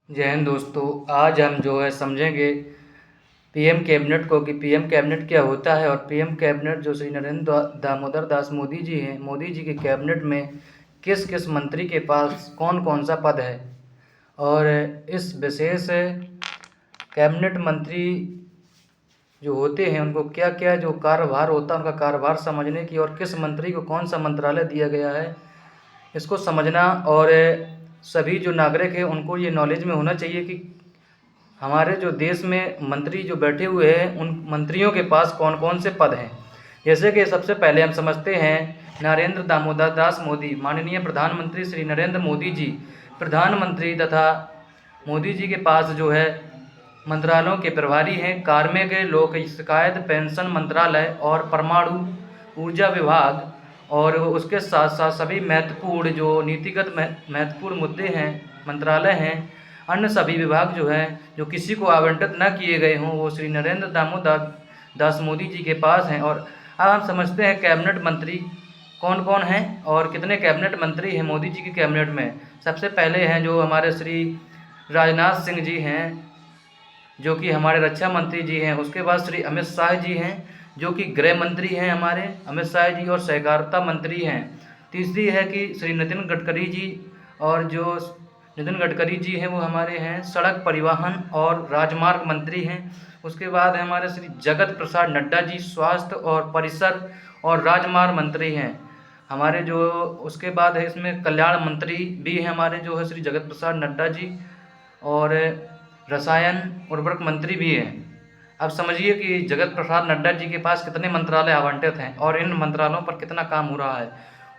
जय हिंद दोस्तों। आज हम जो है समझेंगे पीएम कैबिनेट को कि पीएम कैबिनेट क्या होता है और पीएम कैबिनेट जो श्री नरेंद्र दामोदर दास मोदी जी हैं, मोदी जी के कैबिनेट में किस किस मंत्री के पास कौन कौन सा पद है और इस विशेष कैबिनेट मंत्री जो होते हैं उनको क्या क्या जो कार्यभार होता है उनका कार्यभार समझने की और किस मंत्री को कौन सा मंत्रालय दिया गया है इसको समझना और सभी जो नागरिक हैं उनको ये नॉलेज में होना चाहिए कि हमारे जो देश में मंत्री जो बैठे हुए हैं उन मंत्रियों के पास कौन कौन से पद हैं। जैसे कि सबसे पहले हम समझते हैं नरेंद्र दामोदर दास मोदी, माननीय प्रधानमंत्री श्री नरेंद्र मोदी जी प्रधानमंत्री तथा मोदी जी के पास जो है मंत्रालयों के प्रभारी हैं कार्मिक, लोक शिकायत, पेंशन मंत्रालय और परमाणु ऊर्जा विभाग और उसके साथ साथ सभी महत्वपूर्ण जो नीतिगत महत्वपूर्ण मुद्दे हैं मंत्रालय हैं। अन्य सभी विभाग जो हैं जो किसी को आवंटित न किए गए हों वो श्री नरेंद्र दामोदर दास मोदी जी के पास हैं। और अब हम समझते हैं कैबिनेट मंत्री कौन कौन हैं और कितने कैबिनेट मंत्री हैं मोदी जी के कैबिनेट में। सबसे पहले हैं जो हमारे श्री राजनाथ सिंह जी हैं जो कि हमारे रक्षा मंत्री जी हैं। उसके बाद श्री अमित शाह जी हैं जो कि गृह मंत्री हैं हमारे अमित शाह जी और सहकारिता मंत्री हैं। तीसरी है कि श्री नितिन गडकरी जी, और जो नितिन गडकरी जी हैं वो हमारे हैं सड़क परिवहन और राजमार्ग मंत्री हैं। उसके बाद हमारे श्री जगत प्रसाद नड्डा जी स्वास्थ्य और परिसर और राजमार्ग मंत्री हैं हमारे जो। उसके बाद है इसमें कल्याण मंत्री भी हैं हमारे जो है श्री जगत प्रसाद नड्डा जी, और रसायन उर्वरक मंत्री भी हैं। अब समझिए कि जगत प्रसाद नड्डा जी के पास कितने मंत्रालय आवंटित हैं और इन मंत्रालयों पर कितना काम हो रहा है।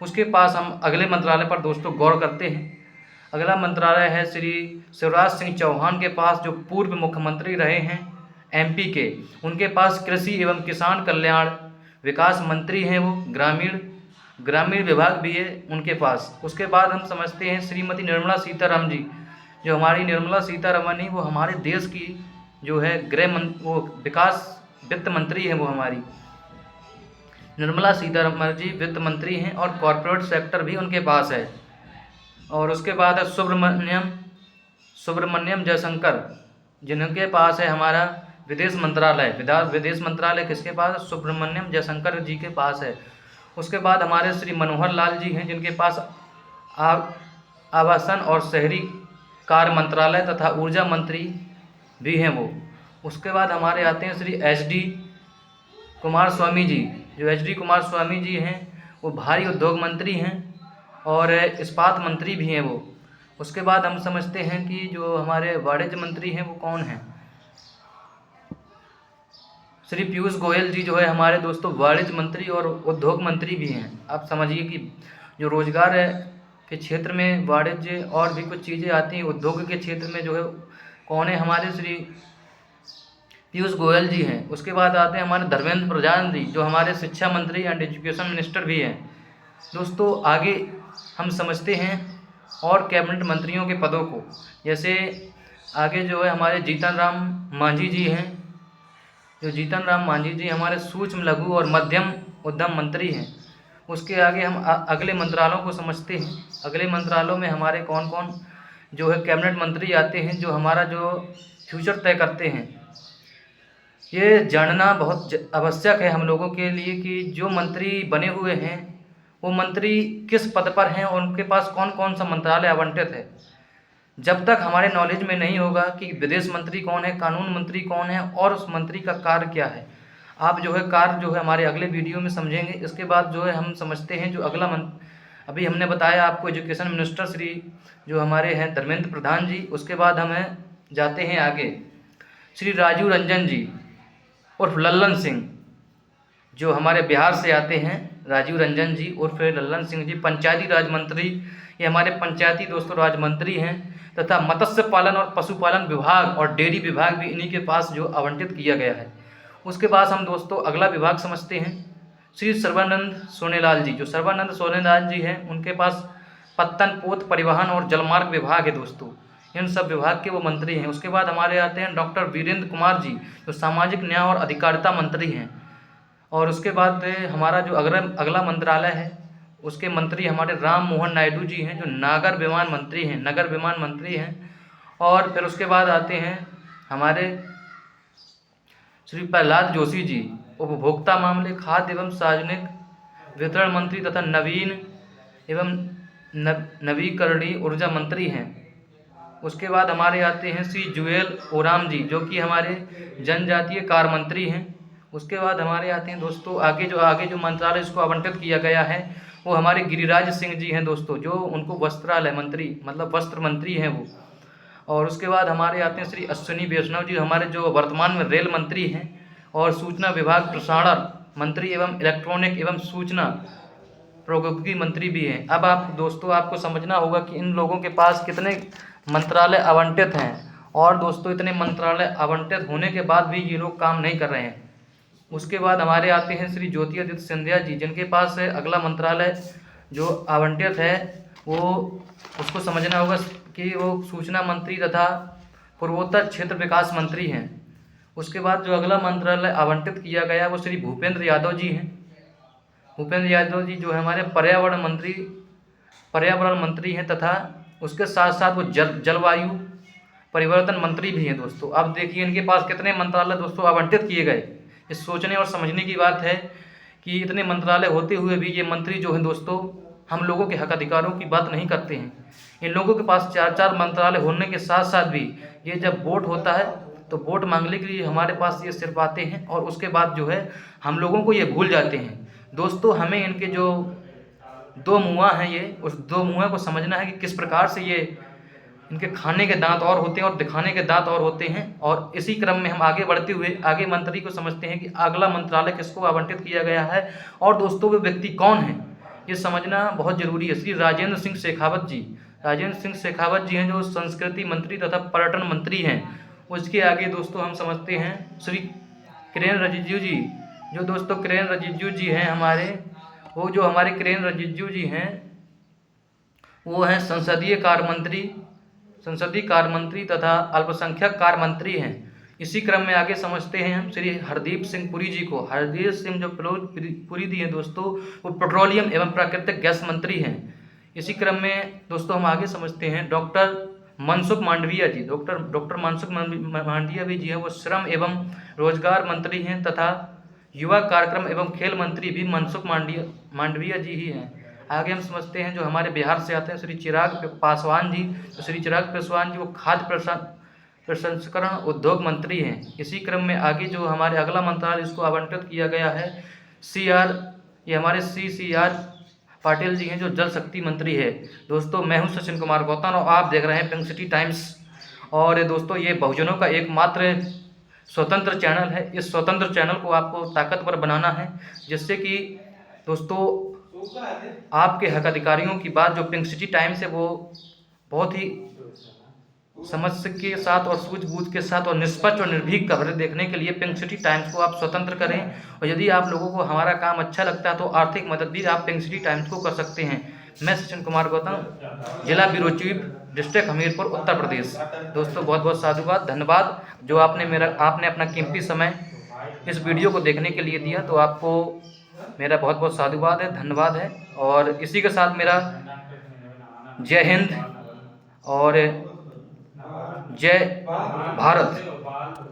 उसके पास हम अगले मंत्रालय पर दोस्तों गौर करते हैं। अगला मंत्रालय है श्री शिवराज सिंह चौहान के पास जो पूर्व मुख्यमंत्री रहे हैं एमपी के। उनके पास कृषि एवं किसान कल्याण विकास मंत्री हैं वो, ग्रामीण विभाग भी है उनके पास। उसके बाद हम समझते हैं श्रीमती निर्मला सीतारमण जी, जो हमारी निर्मला सीतारमण ही वो हमारे देश की जो है वो विकास वित्त मंत्री हैं वो हमारी निर्मला सीतारमण जी वित्त मंत्री हैं और कॉरपोरेट सेक्टर भी उनके पास है। और उसके बाद है सुब्रमण्यम जयशंकर जिनके पास है हमारा विदेश मंत्रालय किसके पास है? सुब्रमण्यम जयशंकर जी के पास है। उसके बाद हमारे श्री मनोहर लाल जी हैं जिनके पास आवासन और शहरी कार्य मंत्रालय तथा ऊर्जा मंत्री भी हैं वो। उसके बाद हमारे आते हैं श्री एच.डी. कुमार स्वामी जी, जो एच.डी. कुमार स्वामी जी हैं वो भारी उद्योग मंत्री हैं और इस्पात मंत्री भी हैं वो। उसके बाद हम समझते हैं कि जो हमारे वाणिज्य मंत्री हैं वो कौन हैं? श्री पीयूष गोयल जी जो है हमारे दोस्तों वाणिज्य मंत्री और उद्योग मंत्री भी हैं। आप समझिए कि जो रोजगार है के क्षेत्र में वाणिज्य और भी कुछ चीज़ें आती हैं, उद्योग के क्षेत्र में जो है कौन है? हमारे श्री पीयूष गोयल जी हैं। उसके बाद आते हैं हमारे धर्मेंद्र प्रधान जी जो हमारे शिक्षा मंत्री एंड एजुकेशन मिनिस्टर भी हैं। दोस्तों आगे हम समझते हैं और कैबिनेट मंत्रियों के पदों को। जैसे आगे जो है हमारे जीतन राम मांझी जी हैं, जो जीतन राम मांझी जी हमारे सूक्ष्म लघु और मध्यम उद्यम मंत्री हैं। उसके आगे हम अगले मंत्रालयों को समझते हैं। अगले मंत्रालयों में हमारे कौन कौन जो है कैबिनेट मंत्री आते हैं जो हमारा जो फ्यूचर तय करते हैं। ये जानना बहुत आवश्यक है हम लोगों के लिए कि जो मंत्री बने हुए हैं वो मंत्री किस पद पर हैं और उनके पास कौन कौन सा मंत्रालय आवंटित है। जब तक हमारे नॉलेज में नहीं होगा कि विदेश मंत्री कौन है, कानून मंत्री कौन है और उस मंत्री का कार्य क्या है, आप जो है कार्य जो है हमारे अगले वीडियो में समझेंगे। इसके बाद जो है हम समझते हैं जो अगला अभी हमने बताया आपको एजुकेशन मिनिस्टर श्री जो हमारे हैं धर्मेंद्र प्रधान जी। उसके बाद हमें जाते हैं आगे श्री राजीव रंजन जी उर्फ लल्लन सिंह जो हमारे बिहार से आते हैं। राजीव रंजन जी उर्फ लल्लन सिंह जी पंचायती राज मंत्री, ये हमारे पंचायती दोस्तों राज मंत्री हैं तथा मत्स्य पालन और पशुपालन विभाग और डेयरी विभाग भी इन्हीं के पास जो आवंटित किया गया है। उसके बाद हम दोस्तों अगला विभाग समझते हैं श्री सर्बानंद सोनेलाल जी, जो सर्बानंद सोनेलाल जी हैं उनके पास पत्तन पोत परिवहन और जलमार्ग विभाग है दोस्तों। इन सब विभाग के वो मंत्री हैं। उसके बाद हमारे आते हैं डॉक्टर वीरेंद्र कुमार जी जो सामाजिक न्याय और अधिकारिता मंत्री हैं। और उसके बाद हमारा जो अगला मंत्रालय है उसके मंत्री हमारे राम मोहन नायडू जी हैं जो नगर विमान मंत्री हैं। और फिर उसके बाद आते हैं हमारे श्री प्रहलाद जोशी जी, उपभोक्ता मामले, खाद्य एवं सार्वजनिक वितरण मंत्री तथा नवीन एवं नवीकरणीय ऊर्जा मंत्री हैं। उसके बाद हमारे आते हैं श्री जुएल ओराम जी, जो कि हमारे जनजातीय कार्य मंत्री हैं। उसके बाद हमारे आते हैं दोस्तों आगे जो मंत्रालय इसको आवंटित किया गया है वो हमारे गिरिराज सिंह जी हैं दोस्तों, जो उनको वस्त्रालय मंत्री मतलब वस्त्र मंत्री हैं वो। और उसके बाद हमारे आते हैं श्री अश्विनी वैष्णव जी, हमारे जो वर्तमान में रेल मंत्री हैं और सूचना विभाग प्रसारण मंत्री एवं इलेक्ट्रॉनिक एवं सूचना प्रौद्योगिकी मंत्री भी हैं। अब आप दोस्तों आपको समझना होगा कि इन लोगों के पास कितने मंत्रालय आवंटित हैं, और दोस्तों इतने मंत्रालय आवंटित होने के बाद भी ये लोग काम नहीं कर रहे हैं। उसके बाद हमारे आते हैं श्री ज्योतिरादित्य सिंधिया जी, जिनके पास अगला मंत्रालय जो आवंटित है वो उसको समझना होगा कि वो सूचना मंत्री तथा पूर्वोत्तर क्षेत्र विकास मंत्री हैं। उसके बाद जो अगला मंत्रालय आवंटित किया गया वो श्री भूपेंद्र यादव जी हैं। भूपेंद्र यादव जी जो है हमारे पर्यावरण मंत्री हैं तथा उसके साथ साथ वो जलवायु परिवर्तन मंत्री भी हैं दोस्तों। अब देखिए इनके पास कितने मंत्रालय दोस्तों आवंटित किए गए। इस सोचने और समझने की बात है कि इतने मंत्रालय होते हुए भी ये मंत्री जो हैं दोस्तों हम लोगों के हक अधिकारों की बात नहीं करते हैं। इन लोगों के पास 4-4 मंत्रालय होने के साथ साथ भी ये जब वोट होता है तो वोट मांगने के लिए हमारे पास ये सिर्फ आते हैं और उसके बाद जो है हम लोगों को ये भूल जाते हैं। दोस्तों हमें इनके जो दो मुँह हैं ये उस दो मुँह को समझना है कि किस प्रकार से ये इनके खाने के दांत और होते हैं और दिखाने के दांत और होते हैं। और इसी क्रम में हम आगे बढ़ते हुए आगे मंत्री को समझते हैं कि अगला मंत्रालय किसको आवंटित किया गया है और दोस्तों वो व्यक्ति कौन है ये समझना बहुत जरूरी है। श्री राजेंद्र सिंह शेखावत जी, राजेंद्र सिंह शेखावत जी हैं जो संस्कृति मंत्री तथा पर्यटन मंत्री हैं। उसके आगे दोस्तों हम समझते हैं श्री किरेन रिजिजू जी, जो दोस्तों किरेन रिजिजू जी हैं हमारे किरेन रिजिजू जी हैं वो हैं संसदीय कार्य मंत्री तथा अल्पसंख्यक कार्य मंत्री हैं। इसी क्रम में आगे समझते हैं हम श्री हरदीप सिंह पुरी जी को। हरदीप सिंह जो पुरी जी हैं दोस्तों वो पेट्रोलियम एवं प्राकृतिक गैस मंत्री हैं। इसी क्रम में दोस्तों हम आगे समझते हैं डॉक्टर मनसुख मांडविया जी, डॉक्टर मनसुख मांडविया भी जी हैं वो श्रम एवं रोजगार मंत्री हैं तथा युवा कार्यक्रम एवं खेल मंत्री भी मनसुख मांडविया जी ही हैं। आगे हम समझते हैं जो हमारे बिहार से आते हैं श्री चिराग पासवान जी, तो श्री चिराग पासवान जी वो खाद्य प्रसंस्करण उद्योग मंत्री हैं। इसी क्रम में आगे जो हमारे अगला मंत्रालय इसको आवंटित किया गया है ये हमारे CCR पाटिल जी हैं जो जल शक्ति मंत्री है। दोस्तों मैं हूं सचिन कुमार गौतम और आप देख रहे हैं पिंक सिटी टाइम्स। और दोस्तों ये बहुजनों का एकमात्र स्वतंत्र चैनल है। इस स्वतंत्र चैनल को आपको ताकतवर बनाना है जिससे कि दोस्तों आपके हक अधिकारियों की बात जो पिंक सिटी टाइम्स है वो बहुत ही समझ के साथ और सूझबूझ के साथ और निष्पक्ष और निर्भीक खबरें देखने के लिए पिंक सिटी टाइम्स को आप स्वतंत्र करें। और यदि आप लोगों को हमारा काम अच्छा लगता है तो आर्थिक मदद भी आप पिंक सिटी टाइम्स को कर सकते हैं। मैं सचिन कुमार गौतम, जिला bureau chief, district Hamirpur, Uttar Pradesh. दोस्तों बहुत बहुत साधुवाद, धन्यवाद जो आपने अपना कीमती समय इस वीडियो को देखने के लिए दिया। तो आपको मेरा बहुत बहुत साधुवाद है, धन्यवाद है। और इसी के साथ मेरा जय हिंद और जय भारत।